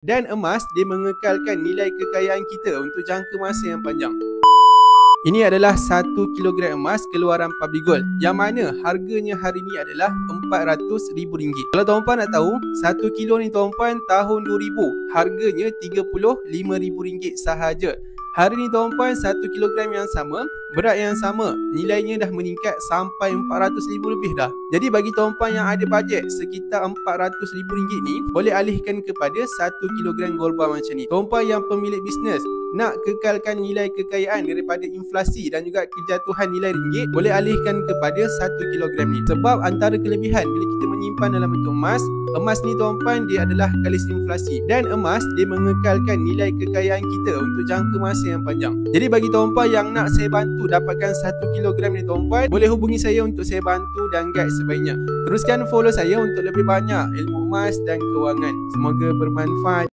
Dan emas, dia mengekalkan nilai kekayaan kita untuk jangka masa yang panjang. Ini adalah 1 kilogram emas keluaran Public Gold, yang mana harganya hari ini adalah RM400,000. Kalau tuan-puan nak tahu, 1 kilo ni tuan-puan tahun 2000 harganya RM35,000 sahaja. Hari ni tuan-puan, 1 kilogram yang sama, berat yang sama, nilainya dah meningkat sampai RM400,000 lebih dah. Jadi bagi tuan-puan yang ada bajet sekitar RM400,000 ni, boleh alihkan kepada 1 kilogram gold bar macam ni. Tuan-puan yang pemilik bisnes nak kekalkan nilai kekayaan daripada inflasi dan juga kejatuhan nilai ringgit, boleh alihkan kepada 1 kilogram ni. Sebab antara kelebihan bila kita menyimpan dalam bentuk emas, emas ni tuan-puan, dia adalah kalis inflasi. Dan emas, dia mengekalkan nilai kekayaan kita untuk jangka masa yang panjang. Jadi bagi tuan-puan yang nak saya bantu dapatkan 1 kilogram ni tuan-puan, boleh hubungi saya untuk saya bantu dan guide sebaiknya. Teruskan follow saya untuk lebih banyak ilmu emas dan kewangan. Semoga bermanfaat.